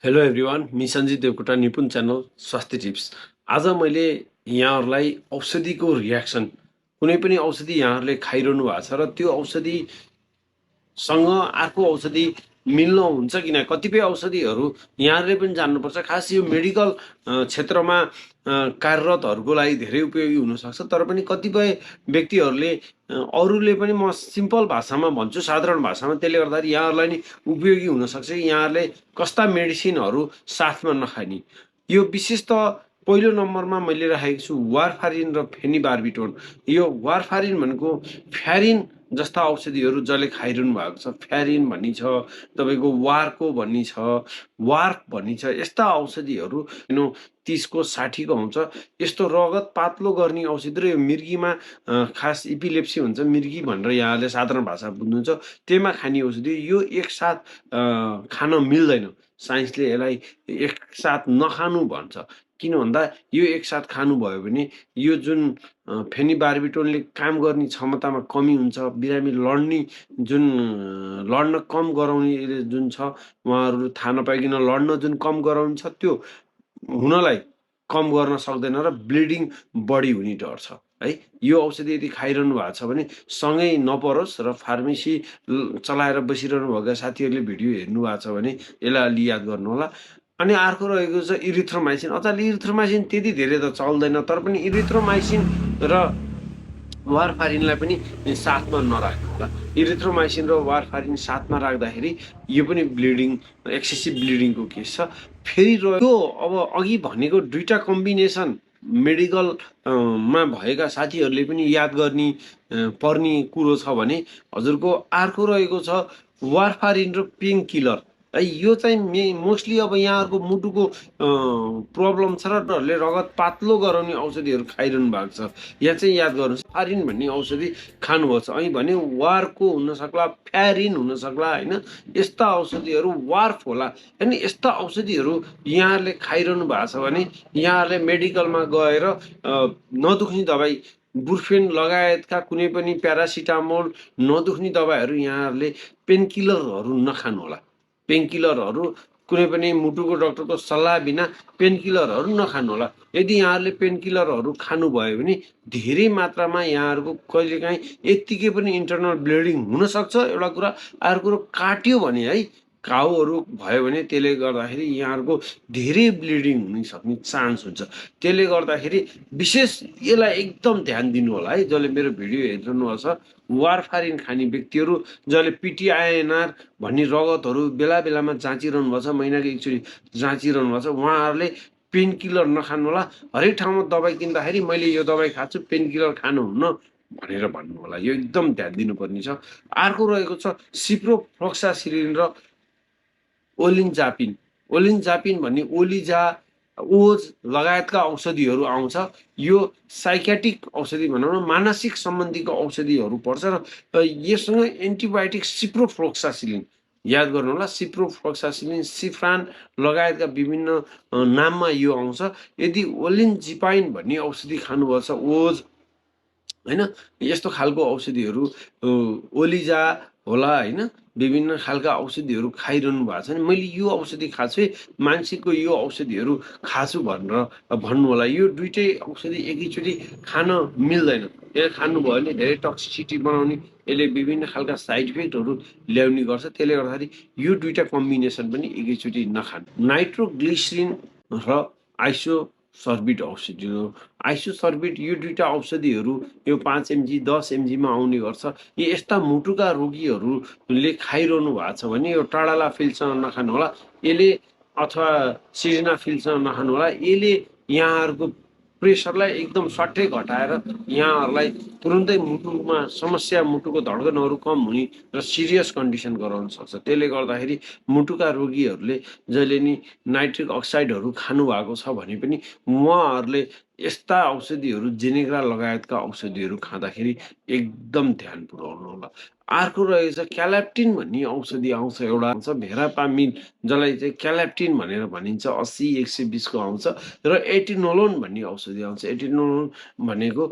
Hello everyone, me Sanjit Devkota निपुण channel स्वास्थ्य tips. आज मैले यहाँहरूलाई औषधिको रियाक्सन, कुनै पनि औषधि यहाँहरूले खाइरहनु भएको छ र त्यो औषधिसँग अर्को औषधि मिल्न हुन्छ कि न, कतिपय औषधिहरू यहाँहरूले पनि जान्नुपर्छ। खास यो मेडिकल क्षेत्रमा कार्यरतहरूको लागि धेरै उपयोगी हुनसक्छ, तर पनि कतिपय व्यक्तिहरूले अरूले पनि, म सिम्पल भाषामा भन्छु, साधारण भाषामा, त्यसले गर्दाखेरि यहाँहरूलाई नि उपयोगी हुनसक्छ कि यहाँहरूले कस्ता मेडिसिनहरू साथमा नखाने। यो विशेष त पहिलो नम्बरमा मैले राखेको छु वारफारिन र फेनिबार्बिटोन। यो वारफारिन भनेको फ्यारिन जस्ता औषधिहरू जसले खाइरहनु भएको छ, फ्यारिन भन्ने छ, तपाईँको वार्को भन्ने छ, वार्क भन्ने छ, यस्ता औषधिहरू 30को 60को आउँछ। यस्तो रगत पातलो गर्ने औषधि र यो मिर्गीमा खास इपिलेप्सी हुन्छ, मिर्गी भनेर यहाँले साधारण भाषा बुझ्नुहुन्छ, त्यसमा खाने औषधि यो एकसाथ खान मिल्दैन। साइन्सले यसलाई एकसाथ नखानु भन्छ। किन भन्दा यो एकसाथ खानुभयो भने यो जुन फेनिबार्बिटोनले काम गर्ने क्षमतामा कमी हुन्छ, बिरामी लड्न कम गराउने जुन छ, उहाँहरू थाहा नपाइकन लड्न जुन कम गराउने छ, त्यो हुनलाई कम गर्न सक्दैन र ब्लिडिङ बढी हुने डर छ है। यो औषधि यदि खाइरहनु भएको छ भने सँगै नपरोस् र फार्मेसी चलाएर बसिरहनु भएका साथीहरूले भिडियो हेर्नु भएको छ भने यसलाई अलि याद गर्नु होला। अनि अर्को रहेको छ इरिथ्रोमाइसिन। इरिथ्रोमाइसिन त्यति धेरै त चल्दैन, तर पनि इरिथ्रोमाइसिन र वारफारिनलाई पनि साथमा नराख्नु होला। इरिथ्रोमाइसिन र वारफारिन साथमा राख्दाखेरि यो पनि ब्लिडिङ, एक्सेसिभ ब्लिडिङको केस छ। फेरि रह्यो अब अघि भनेको दुईटा कम्बिनेसन मेडिकलमा भएका साथीहरूले पनि याद गर्ने पर्ने कुरो छ भने हजुरको अर्को रहेको छ वारफारिन र पेन किलर है। यो चाहिँ मोस्टली अब यहाँहरूको मुटुको प्रब्लम छ र डरले रगत पातलो गराउने औषधिहरू खाइरहनु भएको छ। यहाँ चाहिँ याद गर्नुहोस्, फारिन भन्ने औषधि खानुपर्छ। अनि भने वारको हुनसक्ला, फ्यारिन हुनसक्ला होइन, यस्ता औषधिहरू वार्फ होला। अनि यस्ता औषधिहरू यहाँहरूले खाइरहनु भएको छ भने यहाँहरूले मेडिकलमा गएर नदुख्ने दबाई, बुर्फेन लगायतका कुनै पनि प्यारासिटामोल, नदुख्ने दबाईहरू यहाँहरूले पेनकिलरहरू नखानु होला। पेनकिलरहरू कुनै पनि मुटुको डक्टरको सल्लाह बिना पेनकिलरहरू नखानु होला। यदि यहाँहरूले पेनकिलरहरू खानुभयो भने धेरै मात्रामा यहाँहरूको कहिलेकाहीँ यत्तिकै पनि इन्टरनल ब्लिडिङ हुनसक्छ, एउटा कुरा। अर्को कुरो काट्यो भने है, घाउहरू भयो भने त्यसले गर्दाखेरि यहाँहरूको धेरै ब्लिडिङ हुन सक्ने चान्स हुन्छ। त्यसले गर्दाखेरि विशेष यसलाई एकदम ध्यान दिनु होला है। जसले मेरो भिडियो हेरिरहनु छ, वारफारिन खाने व्यक्तिहरू जसले पिटिआइएनआर भन्ने रगतहरू बेला बेलामा जाँचिरहनु भएको छ, महिनाको एकचोटि जाँचिरहनु भएको छ, उहाँहरूले पेन किलर नखानु होला। हरेक ठाउँमा दबाई किन्दाखेरि मैले यो दबाई खान्छु, पेन किलर खानुहुन्न भनेर भन्नु होला। यो एकदम ध्यान दिनुपर्ने छ। अर्को रहेको छ सिप्रोफ्लोक्सासिलिन र ओलिन्जापिन। ओलिन्जापिन भन्ने ओलिजा, ओज लगायतका औषधिहरू आउँछ। यो साइकेट्रिक औषधि भनौँ न, मानसिक सम्बन्धीको औषधिहरू पर्छ र यससँग एन्टिबायोटिक सिप्रोफ्लोक्सासिलिन याद गर्नु होला। सिप्रोफ्लोक्सासिलिन, सिफ्रान लगायतका विभिन्न नाममा यो आउँछ। यदि ओलिन्जिपाइन भन्ने औषधि खानुभएको छ, ओज होइन, यस्तो खालको औषधिहरू, ओलिजा होला होइन, विभिन्न खालका औषधिहरू खाइरहनु भएको छ भने मैले यो औषधि खाछु है, मान्छेको यो औषधिहरू खाछु भनेर भन्नु होला। यो दुइटै औषधि एकैचोटि खान मिल्दैन। यसले खानुभयो भने धेरै टक्सिसिटी बनाउने, यसले विभिन्न खालका साइड इफेक्टहरू ल्याउने गर्छ। त्यसले गर्दाखेरि यो दुईटा कम्बिनेसन पनि एकैचोटि नखानु। नाइट्रोग्लिसरिन र आइसोसर्बिट औषधि हो। आइसोसर्बिट यो दुईटा औषधिहरू यो 5 mg 10 mgमा आउने गर्छ। यो यस्ता मुटुका रोगीहरूले खाइरहनु भएको छ भने यो टाडालाफिलसँग नखानु होला। यसले अथवा सिजनाफिलसँग नखानु होला। यसले यहाँहरूको प्रेसरलाई एकदम सट्टै घटाएर यहाँहरूलाई तुरुन्तै मुटुमा समस्या, मुटुको धड्कनहरू कम हुने र सिरियस कन्डिसन गराउन सक्छ। त्यसले गर्दाखेरि मुटुका रोगीहरूले जहिले नि नाइट्रिक अक्साइडहरू खानुभएको छ भने पनि उहाँहरूले यस्ता औषधिहरू, जेनेग्रा लगायतका औषधिहरू खाँदाखेरि एकदम ध्यान पुर्याउनु होला। अर्को रहेछ क्यालेप्टिन भन्ने औषधि आउँछ, एउटा आउँछ भेरापामिन, जसलाई चाहिँ क्यालेप्टिन भनेर भनिन्छ। 80-120 को आउँछ। र एटिनोलोन भन्ने औषधि आउँछ। एटिनोलोन भनेको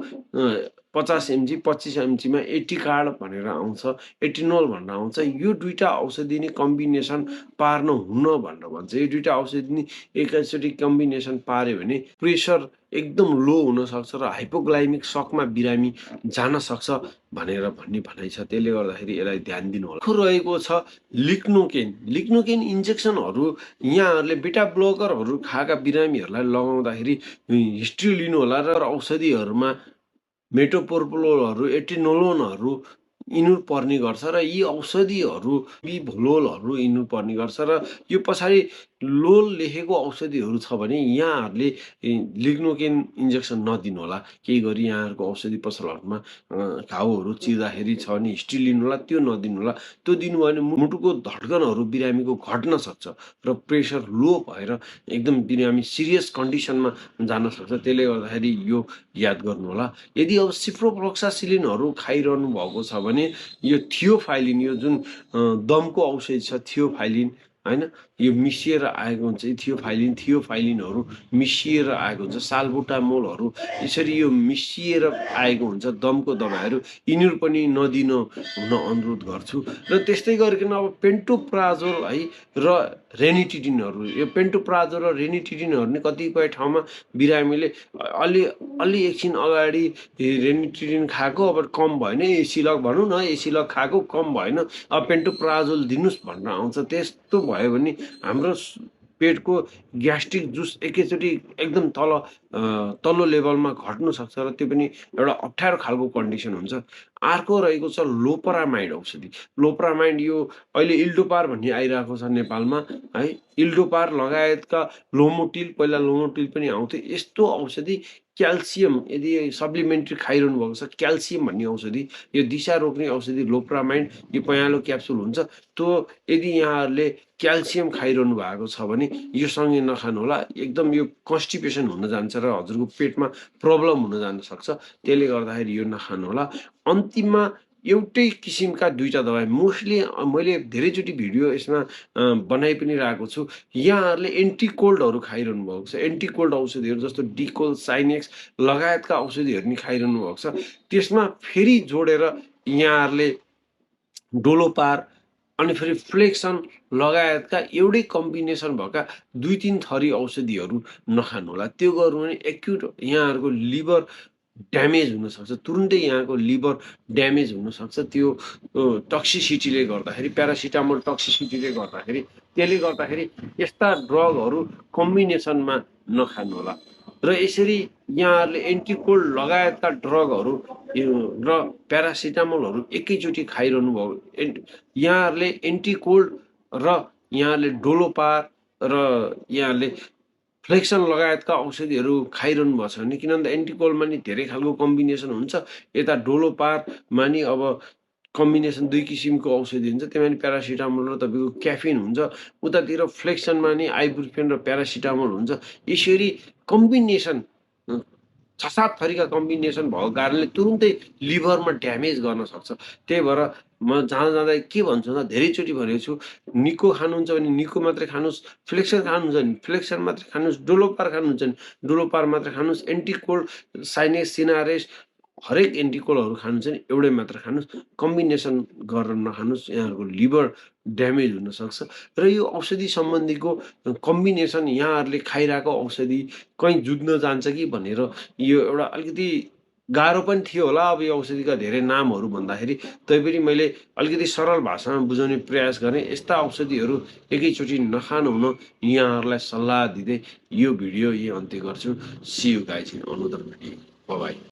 50 mg 25 mg मा एटिकार्ड भनेर आउँछ, एटिनोल भनेर आउँछ। यो दुईटा औषधि नि कम्बिनेसन पार्न हुन्न भनेर भन्छ। यो दुईटा औषधि नि एकैचोटि कम्बिनेसन पार्यो भने प्रेसर एकदम लो हुनसक्छ र हाइपोग्लाइमिक सकमा बिरामी जान सक्छ भनेर भन्ने भनाइ छ। त्यसले गर्दाखेरि यसलाई ध्यान दिनु होला। अर्को रहेको छ लिग्नोकेन। लिग्नोकेन इन्जेक्सनहरू यहाँहरूले बेटा ब्लकरहरू खाएका बिरामीहरूलाई लगाउँदाखेरि हिस्ट्री लिनु होला र औषधिहरूमा मेटोप्रोपोलोलहरू, एटिनोलोनहरू यिनीहरू पर्ने गर्छ र यी औषधिहरू बिभोलोलहरू यिनीहरू पर्ने गर्छ र यो पछाडि लोल लेखेको औषधिहरू छ भने यहाँहरूले लिग्नोकेन इन्जेक्सन नदिनु होला। केही गरी यहाँहरूको औषधि पसलहरूमा घाउहरू चिर्दाखेरि छ भने हिस्ट्री लिनु होला, त्यो नदिनु होला। त्यो दिनुभयो भने मुटुको धड्कनहरू बिरामीको घट्न सक्छ र प्रेसर लो भएर एकदम बिरामी सिरियस कन्डिसनमा जान सक्छ। त्यसले गर्दाखेरि यो याद गर्नु होला। यदि अब सिप्रोफ्लोक्सासिलिनहरू खाइरहनु भएको छ भने यो थियोफाइलिन, यो जुन दमको औषधि छ थियोफाइलिन हैन, यो मिसिएर आएको हुन्छ। थियोफाइलिनहरू मिसिएर आएको हुन्छ। साल्बुटामोलहरू यसरी यो मिसिएर आएको हुन्छ दमको दबाईहरू, यिनीहरू पनि नदिन हुन अनुरोध गर्छु। र त्यस्तै गरिकन अब पेन्टोप्राजोल है र रेनिटिडिनहरू, यो पेन्टोप्राजोल र रेनिटिडिनहरू नि कतिपय ठाउँमा बिरामीले अलि एकछिन अगाडि रेनिटिडिन खाएको अब कम भएन, एसिलक भनौँ न, एसिलक खाएको कम भएन, अब पेन्टोप्राजोल दिनुहोस् भनेर आउँछ। त्यस्तो भयो भने हाम्रो पेटको ग्यास्ट्रिक जुस एकैचोटि एकदम तल्लो लेभलमा घट्नु सक्छ र त्यो पनि एउटा अप्ठ्यारो खालको कन्डिसन हुन्छ। अर्को रहेको छ लोपरामाइड औषधि। लोपरामाइड यो अहिले इल्डोपार भन्ने आइरहेको छ नेपालमा है। इल्डोपार लगायतका लोमोटिल, पहिला लोमोटिल पनि आउँथ्यो। यस्तो औषधि क्याल्सियम, यदि सप्लिमेन्ट्री खाइरहनु भएको छ, क्याल्सियम भन्ने औषधि, यो दिशा रोक्ने औषधि लोपरामाइड, यो पँयालो क्याप्सुल हुन्छ। त्यो यदि यहाँहरूले क्याल्सियम खाइरहनु भएको छ भने यो सँगै नखानु होला। एकदम यो कन्स्टिपेसन हुन जान्छ र हजुरको पेटमा प्रब्लम हुन जान सक्छ। त्यसले गर्दाखेरि यो नखानु होला। अन्तिममा एउटै किसिमका दुईटा दबाई, मोस्टली मैले धेरैचोटि भिडियो यसमा बनाइ पनि रहेको छु। यहाँहरूले एन्टिकोल्डहरू खाइरहनु भएको छ, एन्टिकोल्ड औषधिहरू जस्तो डिकोल, साइनेक्स लगायतका औषधिहरू नि खाइरहनु भएको छ। त्यसमा फेरि जोडेर यहाँहरूले डोलोपार अनि फेरि फ्लेक्सन लगायतका एउटै कम्बिनेसन भएका 2-3 थरी औषधिहरू नखानु होला। त्यो गर्नु भने एक्युट यहाँहरूको लिभर ड्यामेज हुनसक्छ, तुरुन्तै यहाँको लिभर ड्यामेज हुनसक्छ। त्यो टक्सिसिटीले गर्दाखेरि, प्यारासिटामोल टक्सिसिटीले गर्दाखेरि, त्यसले गर्दाखेरि यस्ता ड्रगहरू कम्बिनेसनमा नखानु होला। र यसरी यहाँहरूले एन्टिकोल्ड लगायतका ड्रगहरू र प्यारासिटामोलहरू एकैचोटि खाइरहनु भयो, यहाँहरूले एन्टिकोल्ड र यहाँहरूले डोलोपार र यहाँहरूले फ्लेक्सन लगायतका औषधिहरू खाइरहनु भएको छ भने, किनभने एन्टिकोल्डमा नि धेरै खालको कम्बिनेसन हुन्छ, यता डोलोपारमा नि अब कम्बिनेसन 2 किसिमको औषधि हुन्छ, त्यसमा नि प्यारासिटामोल र तपाईँको क्याफिन हुन्छ, उतातिर फ्लेक्सनमा नि आइबुप्रोफेन र प्यारासिटामोल हुन्छ। यसरी कम्बिनेसन 6-7 थरीका कम्बिनेसन भएको कारणले तुरुन्तै लिभरमा ड्यामेज गर्न सक्छ। त्यही भएर म जाँदा के भन्छु भन्दा धेरैचोटि भनेको छु, निको खानुहुन्छ भने निको मात्रै खानुहोस्, फ्लेक्सन खानुहुन्छ भने फ्लेक्सन मात्रै खानुहोस्, डोलोपार खानुहुन्छ भने डोलोपार मात्रै खानुहोस्, एन्टिकोल्ड साइनेस, सिनारेस हरेक एन्टिकोलहरू खानुहुन्छ भने एउटै मात्र खानुहोस्, कम्बिनेसन गरेर नखानुहोस्, यहाँहरूको लिभर ड्यामेज हुनसक्छ। र यो औषधि सम्बन्धीको कम्बिनेसन यहाँहरूले खाइरहेको औषधि कहीँ जुझ्न जान्छ कि भनेर यो एउटा अलिकति गाह्रो पनि थियो होला अब यो औषधिका धेरै नामहरू भन्दाखेरि, तैपनि मैले अलिकति सरल भाषामा बुझाउने प्रयास गरेँ। यस्ता औषधिहरू एकैचोटि नखानु हुन यहाँहरूलाई सल्लाह दिँदै यो भिडियो यही अन्त्य गर्छु। See you guys in another video. Bye by.